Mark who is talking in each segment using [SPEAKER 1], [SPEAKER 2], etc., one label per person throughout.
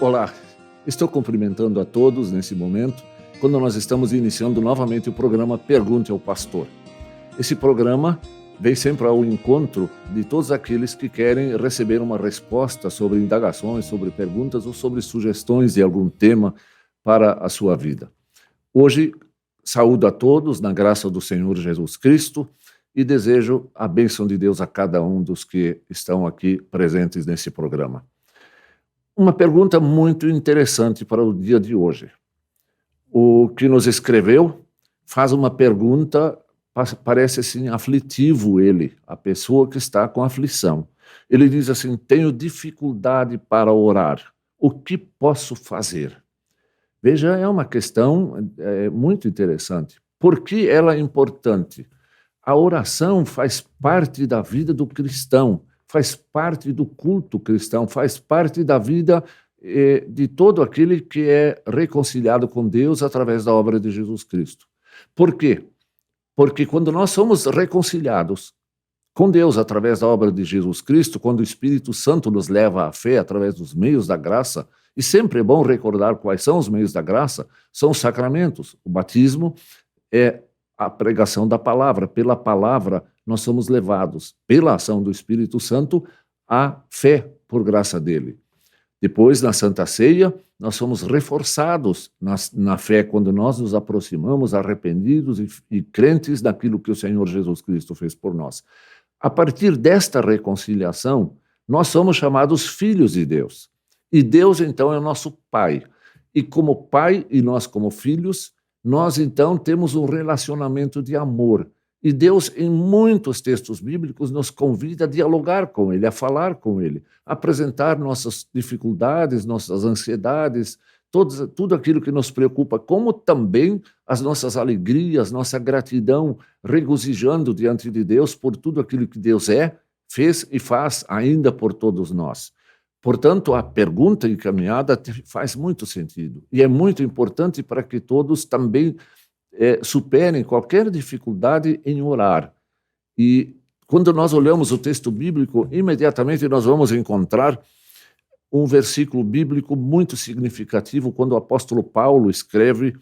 [SPEAKER 1] Olá, estou cumprimentando a todos nesse momento, quando nós estamos iniciando novamente o programa Pergunte ao Pastor. Esse programa vem sempre ao encontro de todos aqueles que querem receber uma resposta sobre indagações, sobre perguntas ou sobre sugestões de algum tema para a sua vida. Hoje, saúdo a todos na graça do Senhor Jesus Cristo e desejo a bênção de Deus a cada um dos que estão aqui presentes nesse programa. Uma pergunta muito interessante para o dia de hoje. O que nos escreveu faz uma pergunta, parece assim aflitivo ele, a pessoa que está com aflição. Ele diz assim: tenho dificuldade para orar, o que posso fazer? Veja, é uma questão muito interessante. Por que ela é importante? A oração faz parte da vida do cristão, faz parte do culto cristão, faz parte da vida de todo aquele que é reconciliado com Deus através da obra de Jesus Cristo. Por quê? Porque quando nós somos reconciliados com Deus através da obra de Jesus Cristo, quando o Espírito Santo nos leva à fé através dos meios da graça, e sempre é bom recordar quais são os meios da graça, são os sacramentos. O batismo é a pregação da palavra. Pela palavra, nós somos levados, pela ação do Espírito Santo, à fé por graça dele. Depois, na Santa Ceia, nós somos reforçados na fé quando nós nos aproximamos arrependidos e crentes daquilo que o Senhor Jesus Cristo fez por nós. A partir desta reconciliação, nós somos chamados filhos de Deus. E Deus, então, é o nosso Pai. E como Pai e nós como filhos, nós, então, temos um relacionamento de amor. E Deus, em muitos textos bíblicos, nos convida a dialogar com Ele, a falar com Ele, a apresentar nossas dificuldades, nossas ansiedades, tudo aquilo que nos preocupa, como também as nossas alegrias, nossa gratidão, regozijando diante de Deus por tudo aquilo que Deus é, fez e faz ainda por todos nós. Portanto, a pergunta encaminhada faz muito sentido e é muito importante para que todos também superem qualquer dificuldade em orar. E quando nós olhamos o texto bíblico, imediatamente nós vamos encontrar um versículo bíblico muito significativo quando o apóstolo Paulo escreve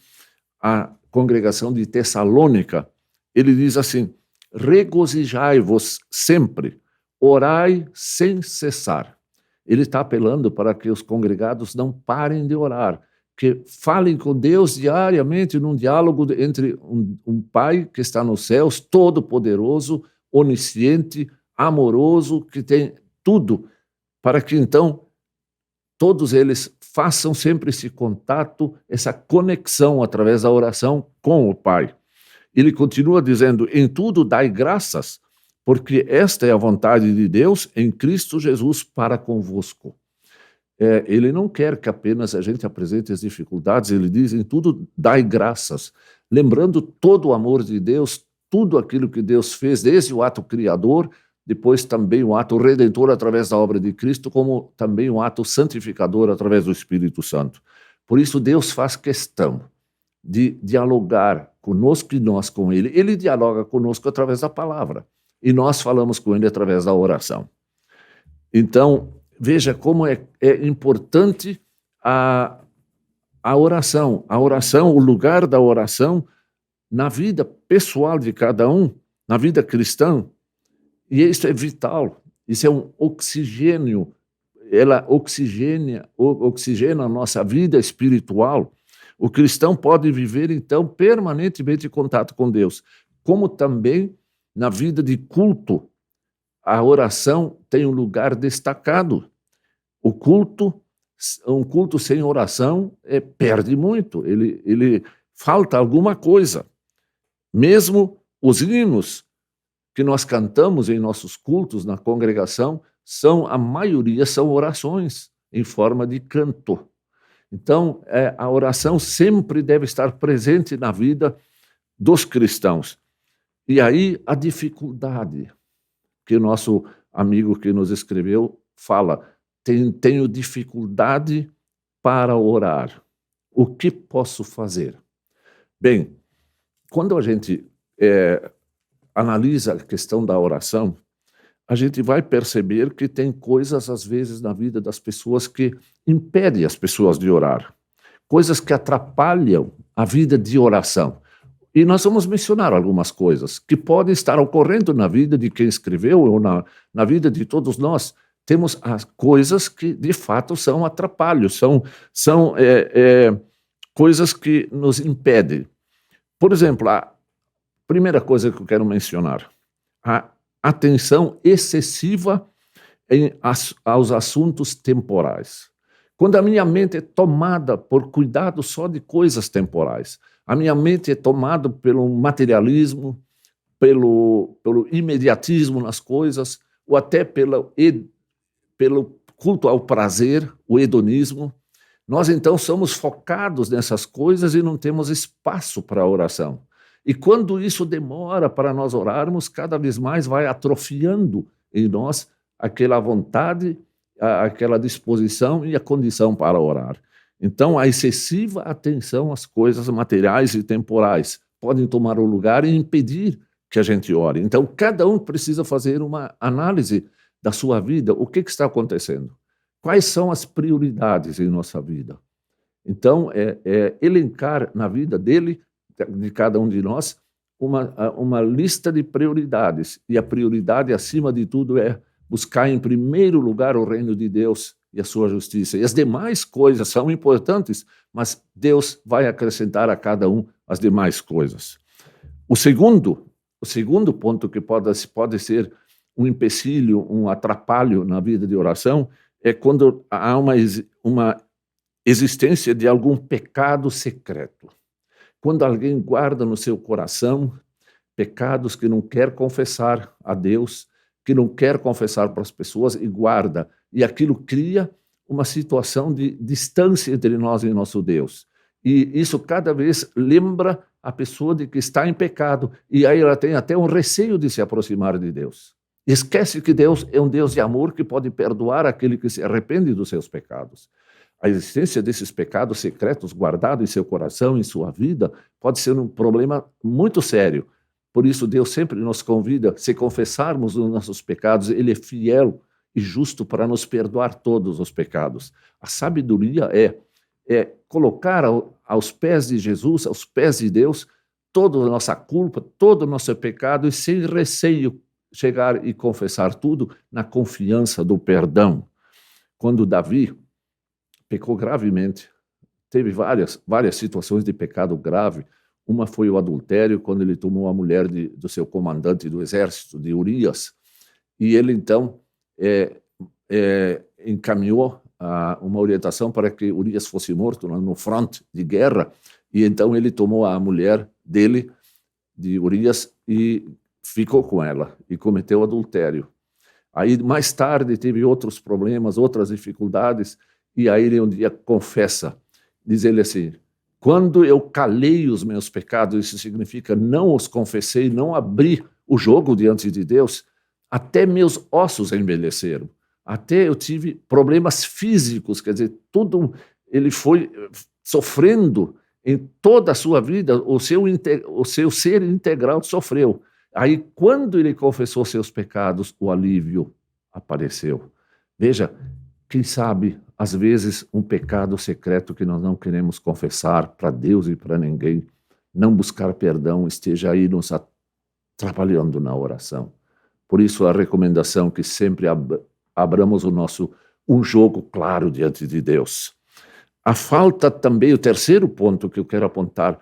[SPEAKER 1] à congregação de Tessalônica. Ele diz assim: regozijai-vos sempre, orai sem cessar. Ele está apelando para que os congregados não parem de orar, que falem com Deus diariamente num diálogo entre um Pai que está nos céus, todo-poderoso, onisciente, amoroso, que tem tudo, para que então todos eles façam sempre esse contato, essa conexão através da oração com o Pai. Ele continua dizendo: em tudo dai graças, porque esta é a vontade de Deus em Cristo Jesus para convosco. Ele não quer que apenas a gente apresente as dificuldades, ele diz: em tudo dai graças, lembrando todo o amor de Deus, tudo aquilo que Deus fez, desde o ato criador, depois também o ato redentor através da obra de Cristo, como também o ato santificador através do Espírito Santo. Por isso Deus faz questão de dialogar conosco e nós com Ele. Ele dialoga conosco através da palavra e nós falamos com Ele através da oração. Então, veja como é importante a oração. A oração, o lugar da oração na vida pessoal de cada um, na vida cristã. E isso é vital. Isso é um oxigênio. Ela oxigena a nossa vida espiritual. O cristão pode viver, então, permanentemente em contato com Deus. Como também na vida de culto, a oração tem um lugar destacado. Um culto sem oração perde muito, ele falta alguma coisa. Mesmo os hinos que nós cantamos em nossos cultos, na congregação, a maioria são orações em forma de canto. Então, a oração sempre deve estar presente na vida dos cristãos. E aí a dificuldade que o nosso amigo que nos escreveu fala: tenho dificuldade para orar. O que posso fazer? Bem, quando a gente analisa a questão da oração, a gente vai perceber que tem coisas, às vezes, na vida das pessoas que impedem as pessoas de orar, coisas que atrapalham a vida de oração. E nós vamos mencionar algumas coisas que podem estar ocorrendo na vida de quem escreveu ou na vida de todos nós. Temos as coisas que, de fato, são atrapalhos, são coisas que nos impedem. Por exemplo, a primeira coisa que eu quero mencionar, a atenção excessiva aos assuntos temporais. Quando a minha mente é tomada por cuidado só de coisas temporais, a minha mente é tomada pelo materialismo, pelo imediatismo nas coisas, ou até pelo culto ao prazer, o hedonismo, nós então somos focados nessas coisas e não temos espaço para a oração. E quando isso demora para nós orarmos, cada vez mais vai atrofiando em nós aquela vontade, aquela disposição e a condição para orar. Então, a excessiva atenção às coisas materiais e temporais podem tomar o lugar e impedir que a gente ore. Então, cada um precisa fazer uma análise da sua vida. O que está acontecendo? Quais são as prioridades em nossa vida? Então, elencar na vida dele, de cada um de nós, uma lista de prioridades. E a prioridade, acima de tudo, é buscar em primeiro lugar o reino de Deus e a sua justiça. E as demais coisas são importantes, mas Deus vai acrescentar a cada um as demais coisas. O segundo ponto que pode ser um empecilho, um atrapalho na vida de oração, é quando há uma existência de algum pecado secreto. Quando alguém guarda no seu coração pecados que não quer confessar a Deus, que não quer confessar para as pessoas e guarda, e aquilo cria uma situação de distância entre nós e nosso Deus. E isso cada vez lembra a pessoa de que está em pecado, e aí ela tem até um receio de se aproximar de Deus. Esquece que Deus é um Deus de amor que pode perdoar aquele que se arrepende dos seus pecados. A existência desses pecados secretos guardados em seu coração, em sua vida, pode ser um problema muito sério. Por isso, Deus sempre nos convida, se confessarmos os nossos pecados, Ele é fiel e justo para nos perdoar todos os pecados. A sabedoria é colocar aos pés de Jesus, aos pés de Deus, toda a nossa culpa, todo o nosso pecado, e sem receio chegar e confessar tudo na confiança do perdão. Quando Davi pecou gravemente, teve várias situações de pecado grave. Uma foi o adultério, quando ele tomou a mulher do seu comandante do exército, de Urias, e ele então encaminhou uma orientação para que Urias fosse morto no fronte de guerra, e então ele tomou a mulher dele, de Urias, e ficou com ela, e cometeu adultério. Aí, mais tarde, teve outros problemas, outras dificuldades, e aí ele um dia confessa, diz ele assim: quando eu calei os meus pecados, isso significa não os confessei, não abri o jogo diante de Deus, até meus ossos envelheceram, até eu tive problemas físicos, quer dizer, tudo ele foi sofrendo em toda a sua vida, o seu ser integral sofreu. Aí, quando ele confessou seus pecados, o alívio apareceu. Veja, quem sabe, às vezes, um pecado secreto que nós não queremos confessar para Deus e para ninguém, não buscar perdão, esteja aí nos atrapalhando na oração. Por isso, a recomendação que sempre abramos um jogo claro diante de Deus. A falta também, o terceiro ponto que eu quero apontar,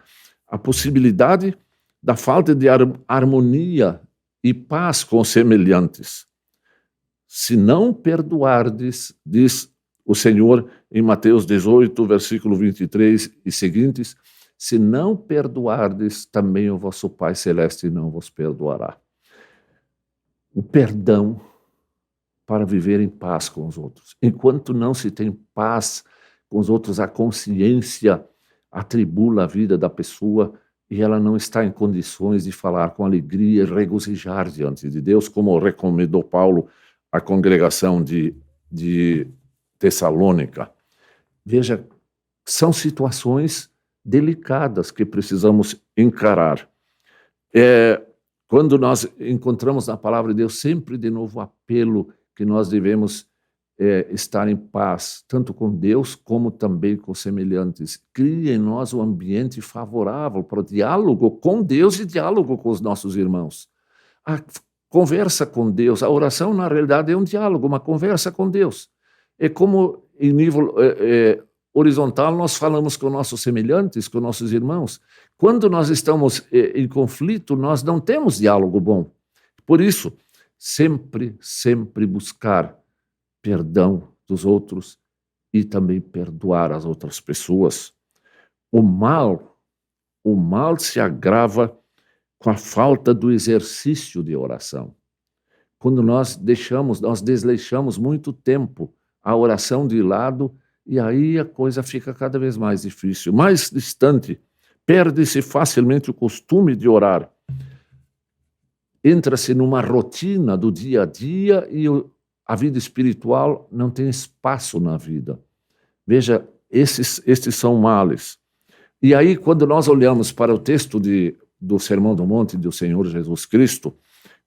[SPEAKER 1] a possibilidade da falta de harmonia e paz com os semelhantes. Se não perdoardes, diz o Senhor em Mateus 18, versículo 23 e seguintes, se não perdoardes, também o vosso Pai Celeste não vos perdoará. O perdão para viver em paz com os outros. Enquanto não se tem paz com os outros, a consciência atribula a vida da pessoa e ela não está em condições de falar com alegria e regozijar diante de Deus, como recomendou Paulo à congregação de Tessalônica. Veja, são situações delicadas que precisamos encarar. Quando nós encontramos na palavra de Deus sempre de novo o apelo que nós devemos estar em paz, tanto com Deus como também com os semelhantes. Cria em nós um ambiente favorável para o diálogo com Deus e diálogo com os nossos irmãos. A conversa com Deus, a oração na realidade é um diálogo, uma conversa com Deus. É como em nível horizontal nós falamos com nossos semelhantes, com nossos irmãos. Quando nós estamos em conflito, nós não temos diálogo bom. Por isso, sempre buscar perdão dos outros e também perdoar as outras pessoas. O mal se agrava com a falta do exercício de oração. Quando nós desleixamos muito tempo a oração de lado, e aí a coisa fica cada vez mais difícil, mais distante. Perde-se facilmente o costume de orar. Entra-se numa rotina do dia a dia e a vida espiritual não tem espaço na vida. Veja, estes são males. E aí, quando nós olhamos para o texto do Sermão do Monte do Senhor Jesus Cristo,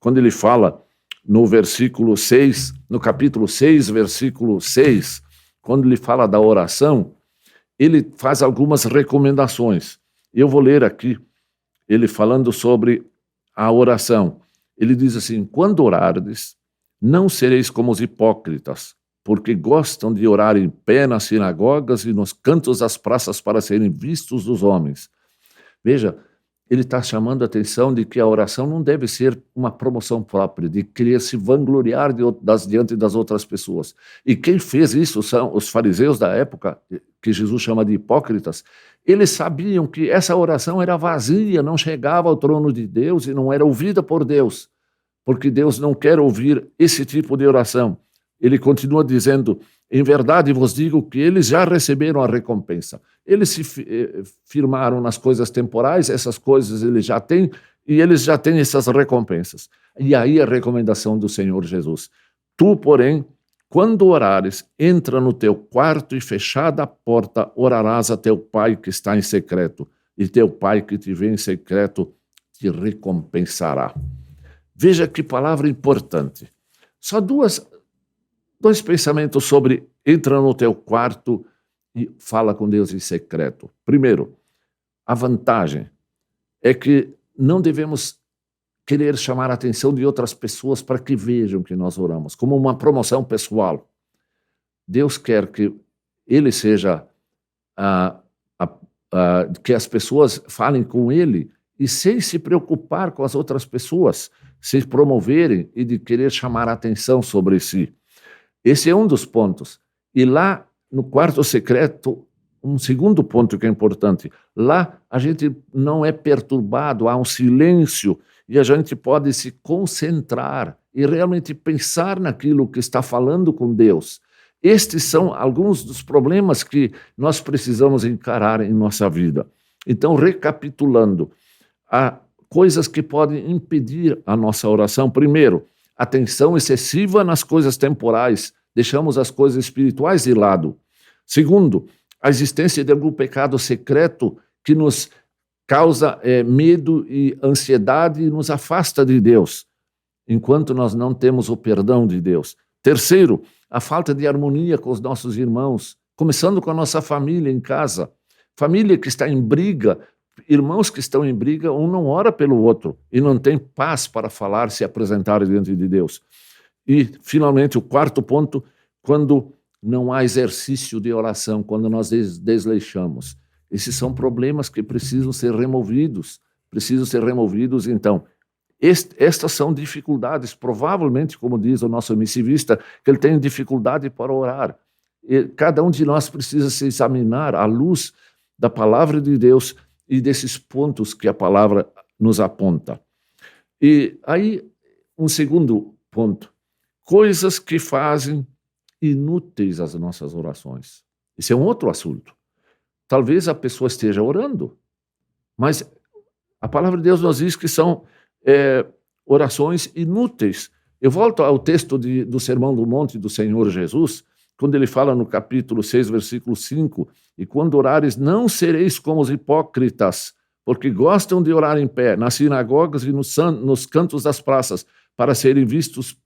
[SPEAKER 1] quando ele fala no versículo 6, no capítulo 6, versículo 6, quando ele fala da oração, ele faz algumas recomendações. Eu vou ler aqui, ele falando sobre a oração. Ele diz assim: quando orardes, não sereis como os hipócritas, porque gostam de orar em pé nas sinagogas e nos cantos das praças para serem vistos dos homens. Veja, ele está chamando a atenção de que a oração não deve ser uma promoção própria, de querer se vangloriar diante das outras pessoas. E quem fez isso são os fariseus da época, que Jesus chama de hipócritas. Eles sabiam que essa oração era vazia, não chegava ao trono de Deus e não era ouvida por Deus, porque Deus não quer ouvir esse tipo de oração. Ele continua dizendo: em verdade vos digo que eles já receberam a recompensa. Eles se firmaram nas coisas temporais, essas coisas eles já têm, e eles já têm essas recompensas. E aí a recomendação do Senhor Jesus: tu, porém, quando orares, entra no teu quarto e fechada a porta, orarás a teu pai que está em secreto, e teu pai que te vê em secreto te recompensará. Veja que palavra importante. Só dois pensamentos sobre entra no teu quarto e fala com Deus em secreto. Primeiro, a vantagem é que não devemos querer chamar a atenção de outras pessoas para que vejam que nós oramos, como uma promoção pessoal. Deus quer que ele seja, que as pessoas falem com ele e sem se preocupar com as outras pessoas, se promoverem e de querer chamar a atenção sobre si. Esse é um dos pontos. E lá, no quarto secreto, um segundo ponto que é importante. Lá, a gente não é perturbado, há um silêncio e a gente pode se concentrar e realmente pensar naquilo que está falando com Deus. Estes são alguns dos problemas que nós precisamos encarar em nossa vida. Então, recapitulando, há coisas que podem impedir a nossa oração. Primeiro, atenção excessiva nas coisas temporais, deixamos as coisas espirituais de lado. Segundo, a existência de algum pecado secreto que nos causa medo e ansiedade e nos afasta de Deus, enquanto nós não temos o perdão de Deus. Terceiro, a falta de harmonia com os nossos irmãos, começando com a nossa família em casa. Família que está em briga, irmãos que estão em briga, um não ora pelo outro e não tem paz para falar, se apresentar diante de Deus. E, finalmente, o quarto ponto, quando não há exercício de oração, quando nós desleixamos. Esses são problemas que precisam ser removidos. Então, estas são dificuldades, provavelmente, como diz o nosso missivista, que ele tem dificuldade para orar. E cada um de nós precisa se examinar à luz da palavra de Deus e desses pontos que a palavra nos aponta. E aí, um segundo ponto, coisas que fazem inúteis as nossas orações. Esse é um outro assunto. Talvez a pessoa esteja orando, mas a palavra de Deus nos diz que são orações inúteis. Eu volto ao texto do Sermão do Monte do Senhor Jesus, quando ele fala no capítulo 6, versículo 5, e quando orares, não sereis como os hipócritas, porque gostam de orar em pé, nas sinagogas e nos cantos das praças, para serem vistos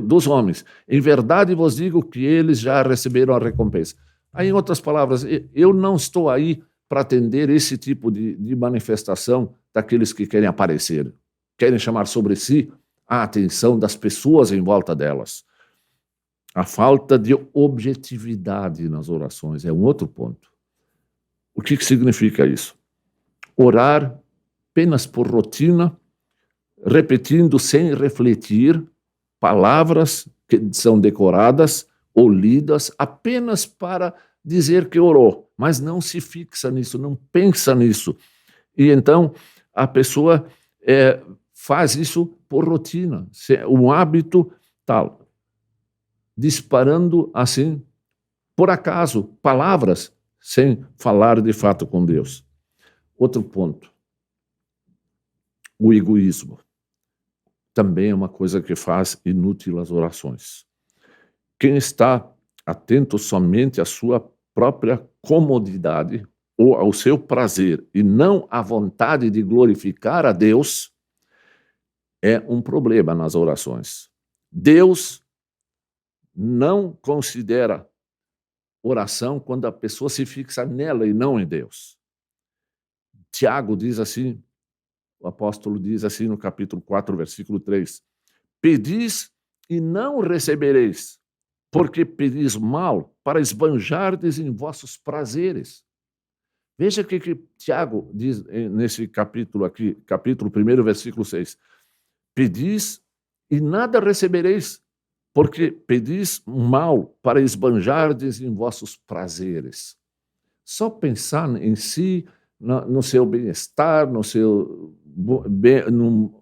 [SPEAKER 1] dos homens. Em verdade vos digo que eles já receberam a recompensa. Aí, em outras palavras, eu não estou aí para atender esse tipo de manifestação daqueles que querem aparecer, querem chamar sobre si a atenção das pessoas em volta delas. A falta de objetividade nas orações é um outro ponto. O que significa isso? Orar apenas por rotina, repetindo sem refletir palavras que são decoradas ou lidas apenas para dizer que orou, mas não se fixa nisso, não pensa nisso. E então a pessoa faz isso por rotina, um hábito tal, disparando assim, por acaso, palavras, sem falar de fato com Deus. Outro ponto, o egoísmo. Também é uma coisa que faz inútil as orações. Quem está atento somente à sua própria comodidade ou ao seu prazer e não à vontade de glorificar a Deus, é um problema nas orações. Deus não considera oração quando a pessoa se fixa nela e não em Deus. Tiago diz assim, o apóstolo diz assim no capítulo 4, versículo 3, pedis e não recebereis, porque pedis mal para esbanjardes em vossos prazeres. Veja o que Tiago diz nesse capítulo aqui, capítulo 1, versículo 6. Pedis e nada recebereis, porque pedis mal para esbanjardes em vossos prazeres. Só pensar em si, no seu bem-estar,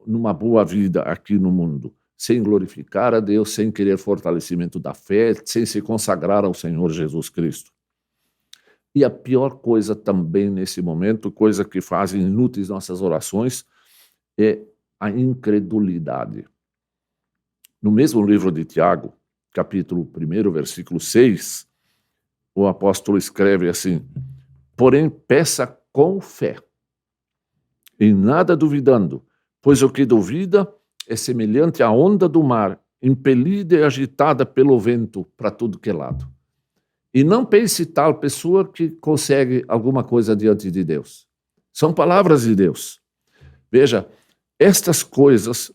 [SPEAKER 1] numa boa vida aqui no mundo, sem glorificar a Deus, sem querer fortalecimento da fé, sem se consagrar ao Senhor Jesus Cristo. E a pior coisa também nesse momento, coisa que faz inúteis nossas orações, é a incredulidade. No mesmo livro de Tiago, capítulo 1, versículo 6, o apóstolo escreve assim, porém peça com fé, em nada duvidando, pois o que duvida é semelhante à onda do mar, impelida e agitada pelo vento para tudo que é lado. E não pense tal pessoa que consegue alguma coisa diante de Deus. São palavras de Deus. Veja, estas coisas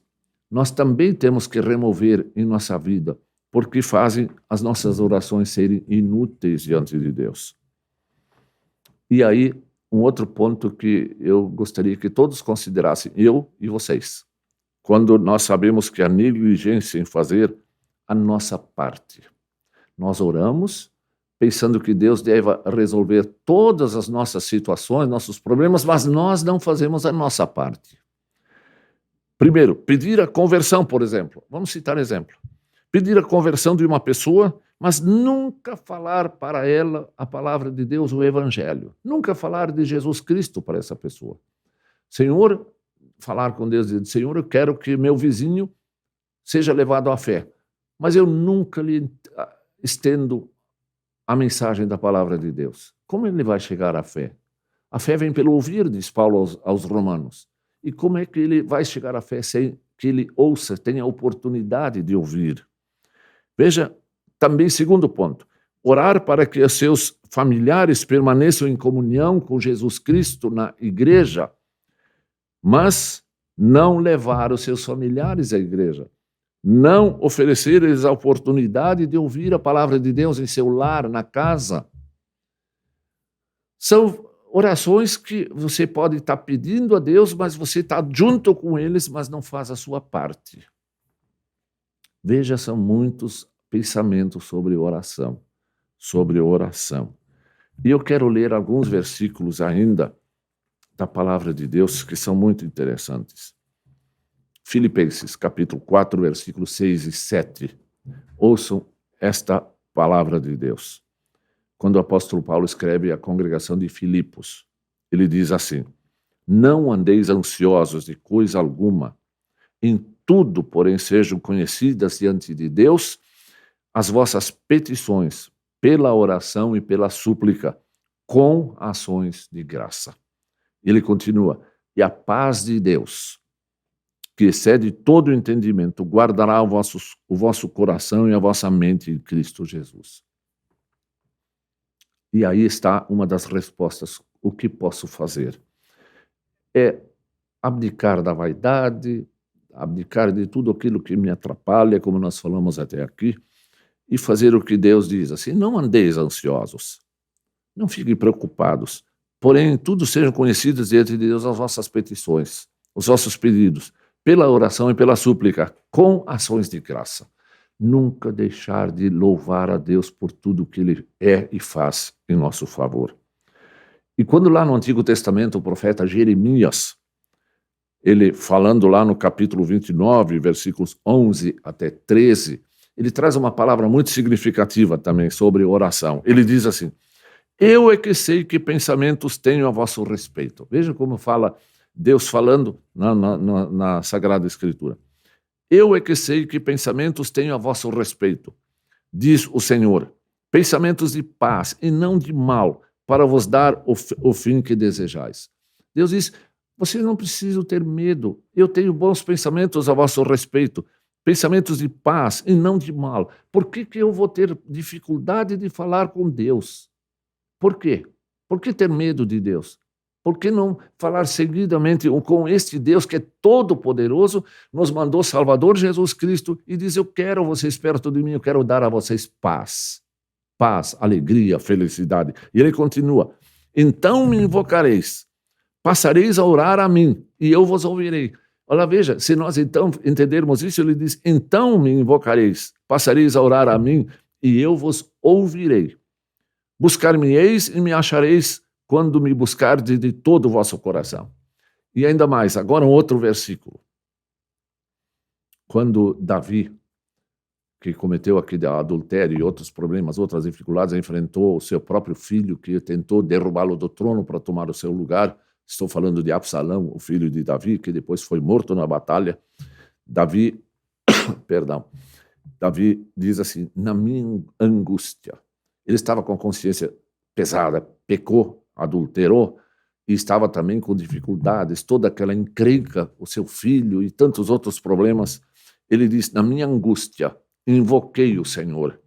[SPEAKER 1] nós também temos que remover em nossa vida, porque fazem as nossas orações serem inúteis diante de Deus. E aí, um outro ponto que eu gostaria que todos considerassem, eu e vocês, quando nós sabemos que a negligência em fazer a nossa parte. Nós oramos pensando que Deus deve resolver todas as nossas situações, nossos problemas, mas nós não fazemos a nossa parte. Primeiro, pedir a conversão, por exemplo. Vamos citar exemplo. Pedir a conversão de uma pessoa, mas nunca falar para ela a palavra de Deus, o Evangelho. Nunca falar de Jesus Cristo para essa pessoa. Senhor, falar com Deus e dizer, Senhor, eu quero que meu vizinho seja levado à fé. Mas eu nunca lhe estendo a mensagem da palavra de Deus. Como ele vai chegar à fé? A fé vem pelo ouvir, diz Paulo aos Romanos. E como é que ele vai chegar à fé sem que ele ouça, tenha a oportunidade de ouvir? Veja, também segundo ponto, orar para que os seus familiares permaneçam em comunhão com Jesus Cristo na igreja, mas não levar os seus familiares à igreja. Não oferecer-lhes a oportunidade de ouvir a palavra de Deus em seu lar, na casa. São orações que você pode estar pedindo a Deus, mas você está junto com eles, mas não faz a sua parte. Veja, são muitos pensamentos sobre oração. E eu quero ler alguns versículos ainda da palavra de Deus que são muito interessantes. Filipenses, capítulo 4, versículos 6 e 7. Ouçam esta palavra de Deus. Quando o apóstolo Paulo escreve à congregação de Filipos, ele diz assim, não andeis ansiosos de coisa alguma, em tudo, porém, sejam conhecidas diante de Deus as vossas petições, pela oração e pela súplica, com ações de graça. Ele continua: e a paz de Deus, que excede todo o entendimento, guardará o vosso coração e a vossa mente em Cristo Jesus. E aí está uma das respostas. O que posso fazer? É abdicar da vaidade, abdicar de tudo aquilo que me atrapalha, como nós falamos até aqui, e fazer o que Deus diz, assim: não andeis ansiosos, não fiquem preocupados, porém tudo sejam conhecidos diante de Deus as vossas petições, os vossos pedidos, pela oração e pela súplica, com ações de graça. Nunca deixar de louvar a Deus por tudo que Ele é e faz em nosso favor. E quando lá no Antigo Testamento o profeta Jeremias, ele falando lá no capítulo 29, versículos 11 até 13, ele traz uma palavra muito significativa também sobre oração. Ele diz assim: eu é que sei que pensamentos tenho a vosso respeito. Veja como fala Deus falando na Sagrada Escritura. Eu é que sei que pensamentos tenho a vosso respeito, diz o Senhor, pensamentos de paz e não de mal, para vos dar o fim que desejais. Deus diz: vocês não precisam ter medo, eu tenho bons pensamentos a vosso respeito, pensamentos de paz e não de mal. Por que eu vou ter dificuldade de falar com Deus? Por quê? Por que ter medo de Deus? Por que não falar seguidamente com este Deus que é todo-poderoso, nos mandou Salvador Jesus Cristo e diz: eu quero vocês perto de mim, eu quero dar a vocês paz. Paz, alegria, felicidade. E ele continua: então me invocareis, passareis a orar a mim e eu vos ouvirei. Olha, veja, se nós então entendermos isso, ele diz: então me invocareis, passareis a orar a mim e eu vos ouvirei. Buscar-me-eis e me achareis quando me buscardes de todo o vosso coração. E ainda mais, agora um outro versículo. Quando Davi, que cometeu aquele adultério e outros problemas, outras dificuldades, enfrentou o seu próprio filho, que tentou derrubá-lo do trono para tomar o seu lugar. Estou falando de Absalão, o filho de Davi, que depois foi morto na batalha. Davi diz assim: na minha angústia. Ele estava com a consciência pesada, pecou, adulterou, e estava também com dificuldades, toda aquela encrenca, o seu filho e tantos outros problemas. Ele diz: na minha angústia, invoquei o Senhor,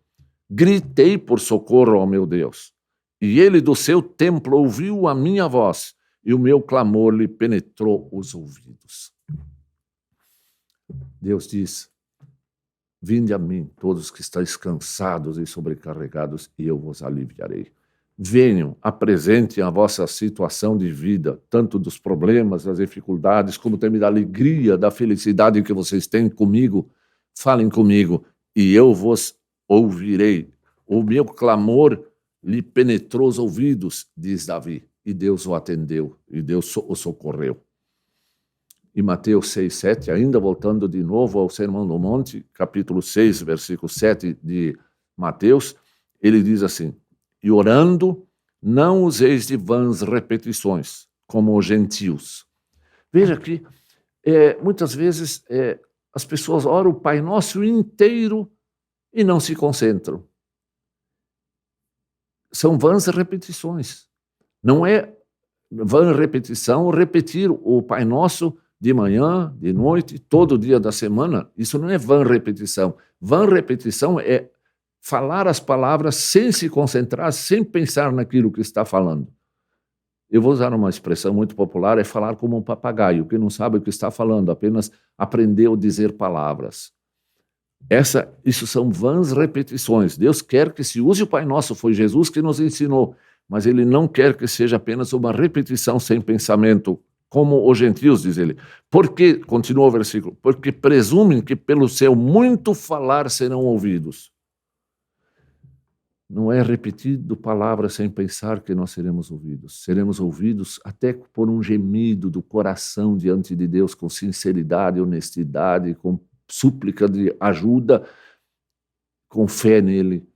[SPEAKER 1] gritei por socorro ao meu Deus, e ele do seu templo ouviu a minha voz, e o meu clamor lhe penetrou os ouvidos. Deus diz: vinde a mim, todos que estáis cansados e sobrecarregados, e eu vos aliviarei. Venham, apresentem a vossa situação de vida, tanto dos problemas, das dificuldades, como também da alegria, da felicidade que vocês têm comigo. Falem comigo, e eu vos ouvirei. O meu clamor lhe penetrou os ouvidos, diz Davi, e Deus o atendeu, e Deus o socorreu. Em Mateus 6, 7, ainda voltando de novo ao Sermão do Monte, capítulo 6, versículo 7 de Mateus, ele diz assim: e orando, não useis de vãs repetições, como os gentios. Veja que muitas vezes as pessoas oram o Pai Nosso inteiro e não se concentram. São vãs repetições. Não é vã repetição repetir o Pai Nosso de manhã, de noite, todo dia da semana. Isso não é vã repetição. Vã repetição é falar as palavras sem se concentrar, sem pensar naquilo que está falando. Eu vou usar uma expressão muito popular, é falar como um papagaio, que não sabe o que está falando, apenas aprendeu a dizer palavras. Isso são vãs repetições. Deus quer que se use o Pai Nosso, foi Jesus que nos ensinou, mas Ele não quer que seja apenas uma repetição sem pensamento, como os gentios, diz ele. Porque, continua o versículo, porque presumem que pelo seu muito falar serão ouvidos. Não é repetido palavras sem pensar que nós seremos ouvidos. Seremos ouvidos até por um gemido do coração diante de Deus, com sinceridade, honestidade, com súplica de ajuda, com fé nele.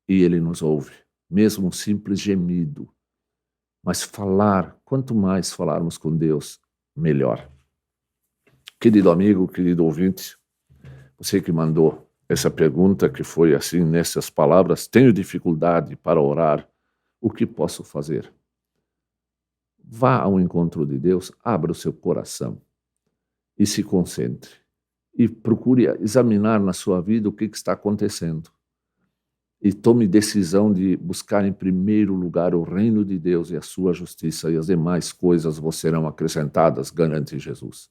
[SPEAKER 1] E ele nos ouve, mesmo um simples gemido. Mas falar, quanto mais falarmos com Deus, melhor. Querido amigo, querido ouvinte, você que mandou essa pergunta, que foi assim, nessas palavras: tenho dificuldade para orar, o que posso fazer? Vá ao encontro de Deus, abra o seu coração e se concentre. E procure examinar na sua vida o que está acontecendo. E tome decisão de buscar em primeiro lugar o reino de Deus e a sua justiça, e as demais coisas vos serão acrescentadas, garante Jesus.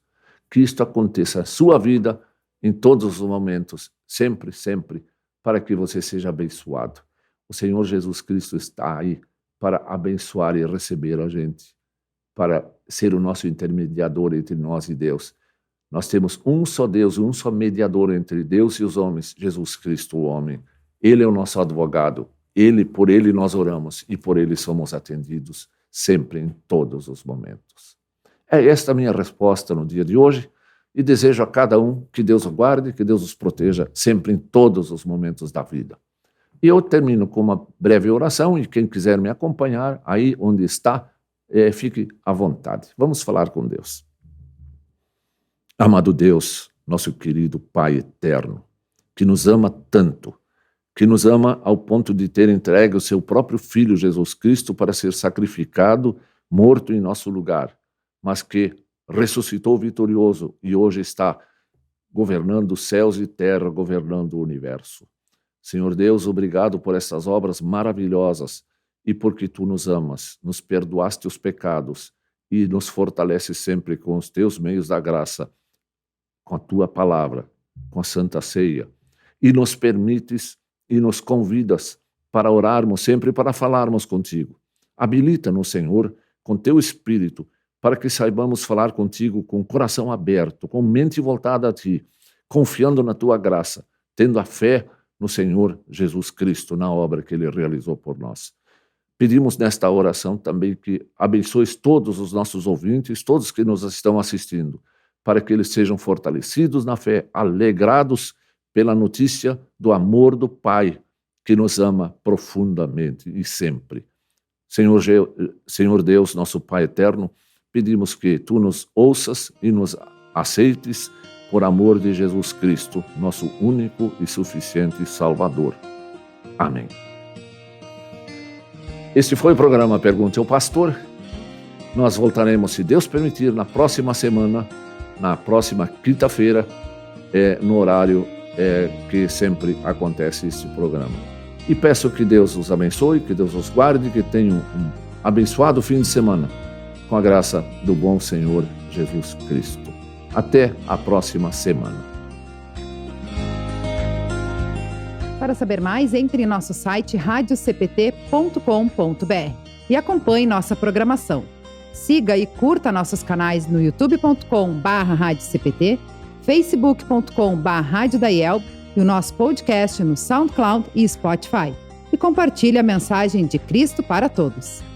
[SPEAKER 1] Que isto aconteça na sua vida, em todos os momentos, sempre, sempre, para que você seja abençoado. O Senhor Jesus Cristo está aí para abençoar e receber a gente, para ser o nosso intermediador entre nós e Deus. Nós temos um só Deus, um só mediador entre Deus e os homens, Jesus Cristo, o homem. Ele é o nosso advogado, por ele nós oramos e por ele somos atendidos sempre, em todos os momentos. É esta a minha resposta no dia de hoje e desejo a cada um que Deus o guarde, que Deus os proteja sempre em todos os momentos da vida. E eu termino com uma breve oração e quem quiser me acompanhar aí onde está, fique à vontade. Vamos falar com Deus. Amado Deus, nosso querido Pai eterno, que nos ama tanto, que nos ama ao ponto de ter entregue o seu próprio Filho Jesus Cristo para ser sacrificado, morto em nosso lugar, mas que ressuscitou vitorioso e hoje está governando céus e terra, governando o universo. Senhor Deus, obrigado por essas obras maravilhosas e porque Tu nos amas, nos perdoaste os pecados e nos fortaleces sempre com os Teus meios da graça, com a Tua palavra, com a Santa Ceia, e nos permites e nos convidas para orarmos sempre, para falarmos contigo. Habilita-nos, Senhor, com Teu Espírito, para que saibamos falar contigo com o coração aberto, com mente voltada a Ti, confiando na Tua graça, tendo a fé no Senhor Jesus Cristo, na obra que Ele realizou por nós. Pedimos nesta oração também que abençoes todos os nossos ouvintes, todos que nos estão assistindo, para que eles sejam fortalecidos na fé, alegrados pela notícia do amor do Pai, que nos ama profundamente e sempre. Senhor Deus, nosso Pai eterno, pedimos que Tu nos ouças e nos aceites por amor de Jesus Cristo, nosso único e suficiente Salvador. Amém. Este foi o programa Pergunte ao Pastor. Nós voltaremos, se Deus permitir, na próxima semana, na próxima quinta-feira, no horário que sempre acontece este programa. E peço que Deus os abençoe, que Deus os guarde, que tenham um abençoado fim de semana, com a graça do bom Senhor Jesus Cristo. Até a próxima semana.
[SPEAKER 2] Para saber mais, entre em nosso site radiocpt.com.br e acompanhe nossa programação. Siga e curta nossos canais no youtube.com/radiocpt, facebook.com/radiodaielb e o nosso podcast no SoundCloud e Spotify. E compartilhe a mensagem de Cristo para todos.